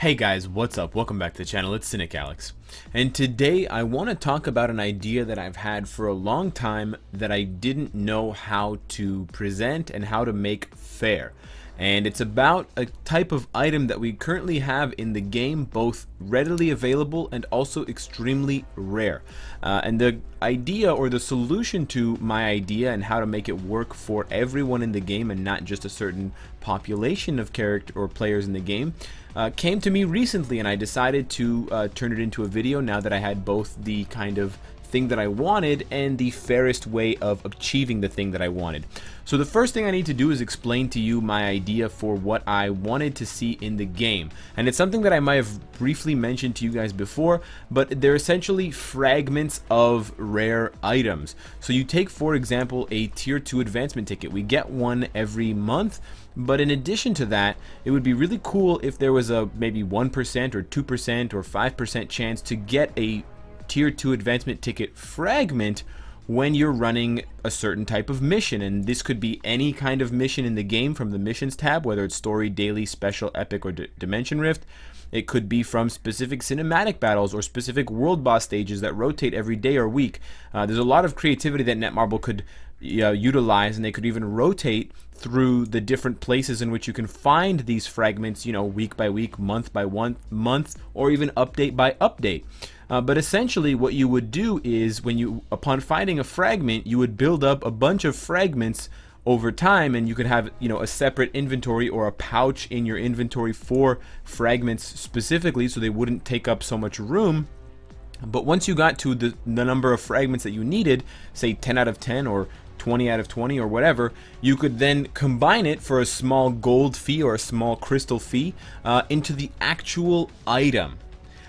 Hey guys, what's up? Welcome back to the channel. It's Cynicalex. And today I want to talk about an idea that I've had for a long time that I didn't know how to present and how to make fair. And it's about a type of item that we currently have in the game, both readily available and also extremely rare. And the idea or the solution to my idea and how to make it work for everyone in the game and not just a certain population of character or players in the game came to me recently, and I decided to turn it into a video now that I had both the kind of thing that I wanted and the fairest way of achieving the thing that I wanted. So the first thing I need to do is explain to you my idea for what I wanted to see in the game. And it's something that I might have briefly mentioned to you guys before, but they're essentially fragments of rare items. So you take, for example, a tier 2 advancement ticket. We get one every month, but in addition to that, it would be really cool if there was a maybe 1% or 2% or 5% chance to get a tier 2 advancement ticket fragment when you're running a certain type of mission. And this could be any kind of mission in the game from the missions tab, whether it's story, daily, special, epic, or dimension rift. It could be from specific cinematic battles or specific world boss stages that rotate every day or week. There's a lot of creativity that Netmarble could utilize, and they could even rotate through the different places in which you can find these fragments, you know, week by week, month by month, or even update by update. But essentially what you would do is upon finding a fragment, you would build up a bunch of fragments over time, and you could have, you know, a separate inventory or a pouch in your inventory for fragments specifically, so they wouldn't take up so much room. But once you got to the number of fragments that you needed, say 10 out of 10 or 20 out of 20 or whatever, you could then combine it for a small gold fee or a small crystal fee into the actual item.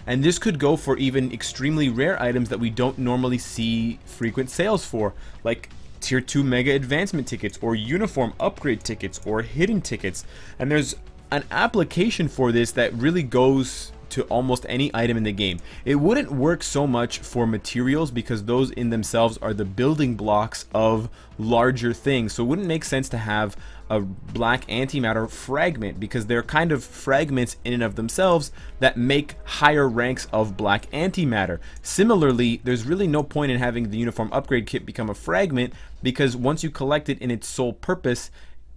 And this could go for even extremely rare items that we don't normally see frequent sales for, like tier 2 mega advancement tickets or uniform upgrade tickets or hidden tickets. And there's an application for this that really goes to almost any item in the game. It wouldn't work so much for materials because those in themselves are the building blocks of larger things. So it wouldn't make sense to have a black antimatter fragment because they're kind of fragments in and of themselves that make higher ranks of black antimatter. Similarly, there's really no point in having the uniform upgrade kit become a fragment, because once you collect it in its sole purpose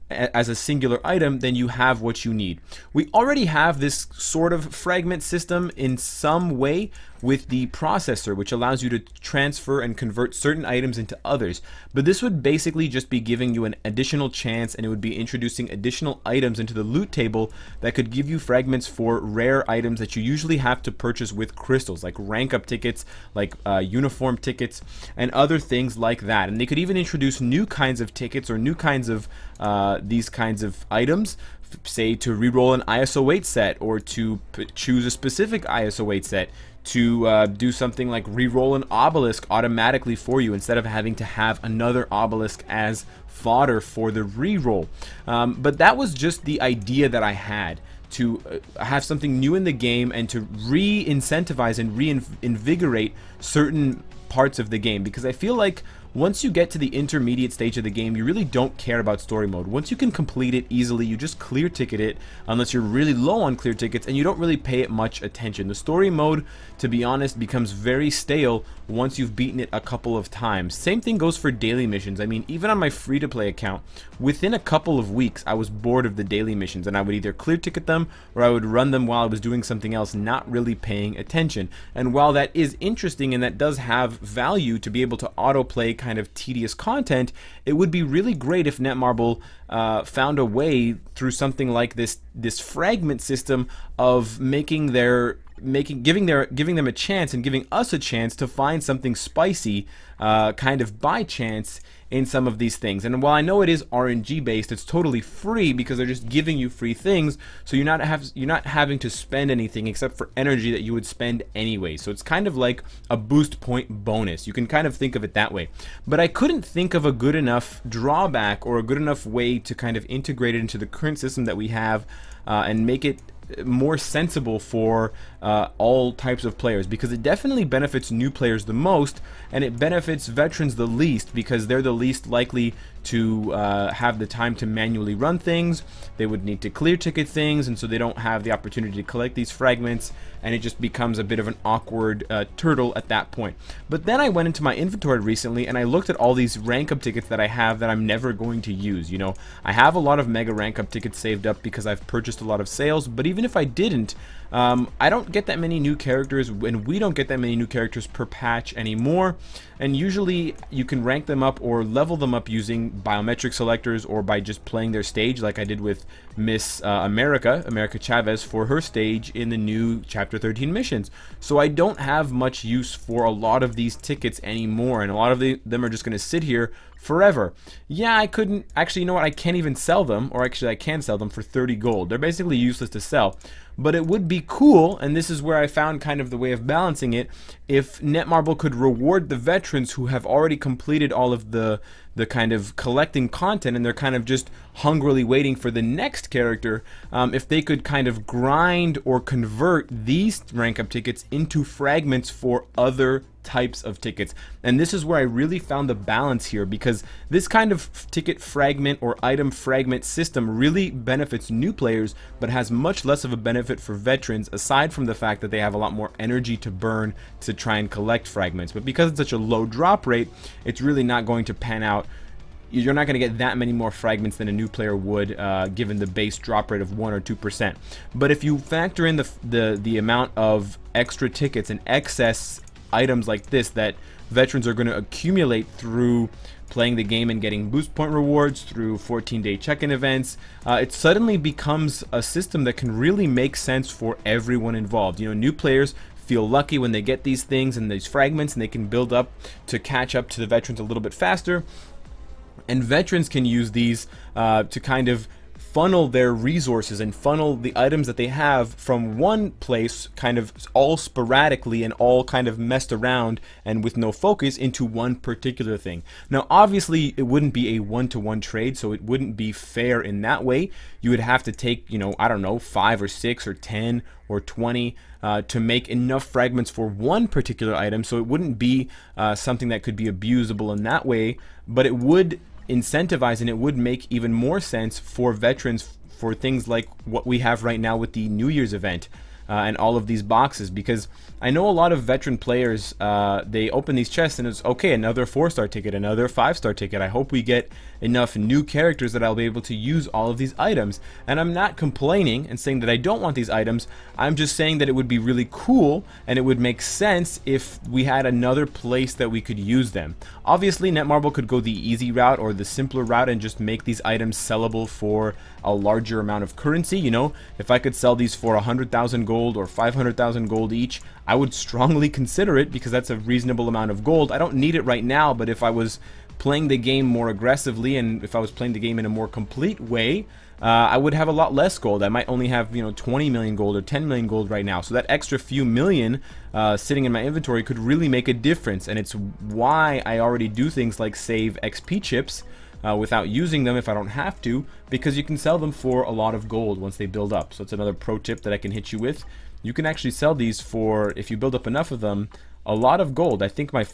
as a singular item, then you have what you need. We already have this sort of fragment system in some way with the processor, which allows you to transfer and convert certain items into others. But this would basically just be giving you an additional chance, and it would be introducing additional items into the loot table that could give you fragments for rare items that you usually have to purchase with crystals, like rank up tickets, like uniform tickets, and other things like that. And they could even introduce new kinds of tickets or new kinds of these kinds of items, say to reroll an ISO 8 set, or to choose a specific ISO 8 set, to do something like reroll an obelisk automatically for you instead of having to have another obelisk as fodder for the reroll. But that was just the idea that I had, to have something new in the game and to re-incentivize and reinvigorate certain parts of the game, because I feel like once you get to the intermediate stage of the game, you really don't care about story mode. Once you can complete it easily, you just clear ticket it, unless you're really low on clear tickets, and you don't really pay it much attention. The story mode, to be honest, becomes very stale once you've beaten it a couple of times. Same thing goes for daily missions. I mean, even on my free-to-play account, within a couple of weeks, I was bored of the daily missions, and I would either clear ticket them or I would run them while I was doing something else, not really paying attention. And while that is interesting and that does have value to be able to autoplay kind of tedious content, it would be really great if Netmarble found a way through something like this fragment system of giving them a chance and giving us a chance to find something spicy kind of by chance in some of these things. And while I know it is RNG based, it's totally free because they're just giving you free things, so you're not having to spend anything except for energy that you would spend anyway. So it's kind of like a boost point bonus. You can kind of think of it that way. But I couldn't think of a good enough drawback or a good enough way to kind of integrate it into the current system that we have and make it more sensible for all types of players, because it definitely benefits new players the most, and it benefits veterans the least because they're the least likely to have the time to manually run things. They would need to clear ticket things, and so they don't have the opportunity to collect these fragments, and it just becomes a bit of an awkward turtle at that point. But then I went into my inventory recently and I looked at all these rank up tickets that I have that I'm never going to use. You know, I have a lot of mega rank up tickets saved up because I've purchased a lot of sales, but even if I didn't, I don't get that many new characters, and we don't get that many new characters per patch anymore. And usually you can rank them up or level them up using biometric selectors or by just playing their stage, like I did with Miss America Chavez, for her stage in the new Chapter 13 missions. So I don't have much use for a lot of these tickets anymore, and a lot of them are just going to sit here forever. Yeah, I couldn't actually, you know what, I can't even sell them, or actually I can sell them for 30 gold. They're basically useless to sell. But it would be cool, and this is where I found kind of the way of balancing it, if Netmarble could reward the veterans who have already completed all of the kind of collecting content, and they're kind of just hungrily waiting for the next character. If they could kind of grind or convert these rank up tickets into fragments for other types of tickets. And this is where I really found the balance here, because this kind of ticket fragment or item fragment system really benefits new players, but has much less of a benefit for veterans, aside from the fact that they have a lot more energy to burn to try and collect fragments. But because it's such a low drop rate, it's really not going to pan out. You're not going to get that many more fragments than a new player would, given the base drop rate of 1 or 2%. But if you factor in the amount of extra tickets and excess items like this that veterans are going to accumulate through playing the game and getting boost point rewards, through 14-day check-in events, it suddenly becomes a system that can really make sense for everyone involved. You know, new players feel lucky when they get these things and these fragments, and they can build up to catch up to the veterans a little bit faster. And veterans can use these to kind of funnel their resources and funnel the items that they have from one place, kind of all sporadically and all kind of messed around and with no focus, into one particular thing. Now obviously it wouldn't be a one-to-one trade, so it wouldn't be fair in that way. You would have to take, you know, I don't know, 5 or 6 or 10 or 20 to make enough fragments for one particular item, so it wouldn't be something that could be abusable in that way, but it would incentivize, and it would make even more sense for veterans for things like what we have right now with the New Year's event and all of these boxes. Because I know a lot of veteran players, they open these chests and it's okay, another 4-star ticket, another 5-star ticket. I hope we get enough new characters that I'll be able to use all of these items. And I'm not complaining and saying that I don't want these items. I'm just saying that it would be really cool and it would make sense if we had another place that we could use them. Obviously Netmarble could go the easy route or the simpler route and just make these items sellable for a larger amount of currency. You know, if I could sell these for 100,000 gold or 500,000 gold each, I would strongly consider it, because that's a reasonable amount of gold. I don't need it right now, but if I was playing the game more aggressively and if I was playing the game in a more complete way, I would have a lot less gold. I might only have, you know, 20 million gold or 10 million gold right now. So that extra few million sitting in my inventory could really make a difference. And it's why I already do things like save XP chips without using them if I don't have to, because you can sell them for a lot of gold once they build up. So it's another pro tip that I can hit you with. You can actually sell these for, if you build up enough of them, a lot of gold. I think my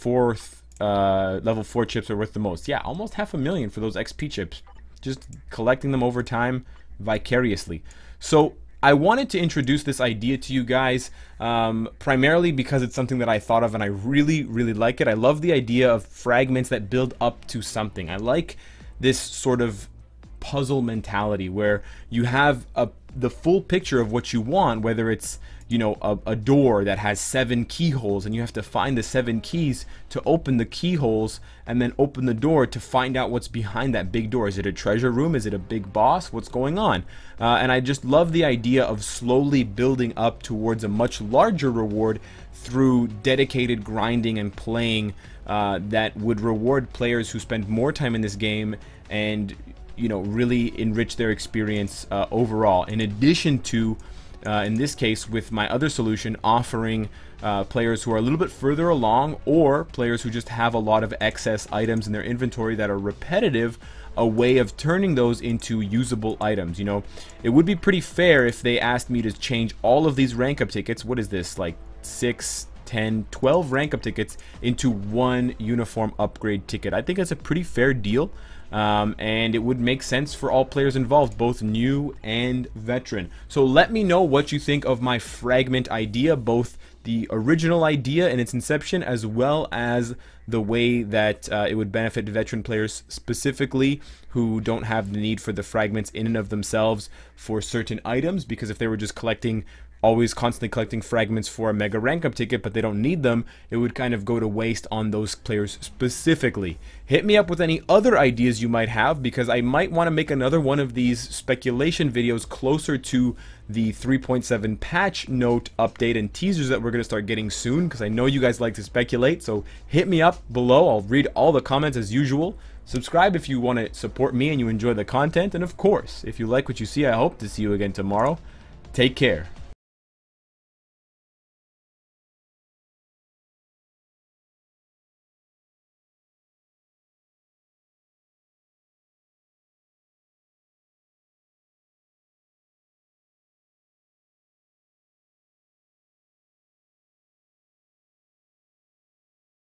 level 4 chips are worth the most. Yeah, almost 500,000 for those XP chips, just collecting them over time vicariously. So I wanted to introduce this idea to you guys, primarily because it's something that I thought of and I really, really like it. I love the idea of fragments that build up to something. I like this sort of puzzle mentality where you have the full picture of what you want, whether it's, you know, a door that has 7 keyholes and you have to find the 7 keys to open the keyholes and then open the door to find out what's behind that big door. Is it a treasure room? Is it a big boss? What's going on? And I just love the idea of slowly building up towards a much larger reward through dedicated grinding and playing that would reward players who spend more time in this game and, you know, really enrich their experience overall, in addition to in this case with my other solution, offering players who are a little bit further along, or players who just have a lot of excess items in their inventory that are repetitive, a way of turning those into usable items. You know, it would be pretty fair if they asked me to change all of these rank up tickets, what is this, like 6, 10, 12 rank up tickets into one uniform upgrade ticket. I think that's a pretty fair deal. and it would make sense for all players involved, both new and veteran. So let me know what you think of my fragment idea, both the original idea in its inception as well as the way that it would benefit veteran players specifically, who don't have the need for the fragments in and of themselves for certain items, because if they were just always constantly collecting fragments for a mega rank up ticket, but they don't need them, it would kind of go to waste on those players specifically. Hit me up with any other ideas you might have, because I might want to make another one of these speculation videos closer to the 3.7 patch note update and teasers that we're going to start getting soon, because I know you guys like to speculate. So hit me up below. I'll read all the comments as usual. Subscribe if you want to support me and you enjoy the content, and of course, if you like what you see, I hope to see you again tomorrow. Take care.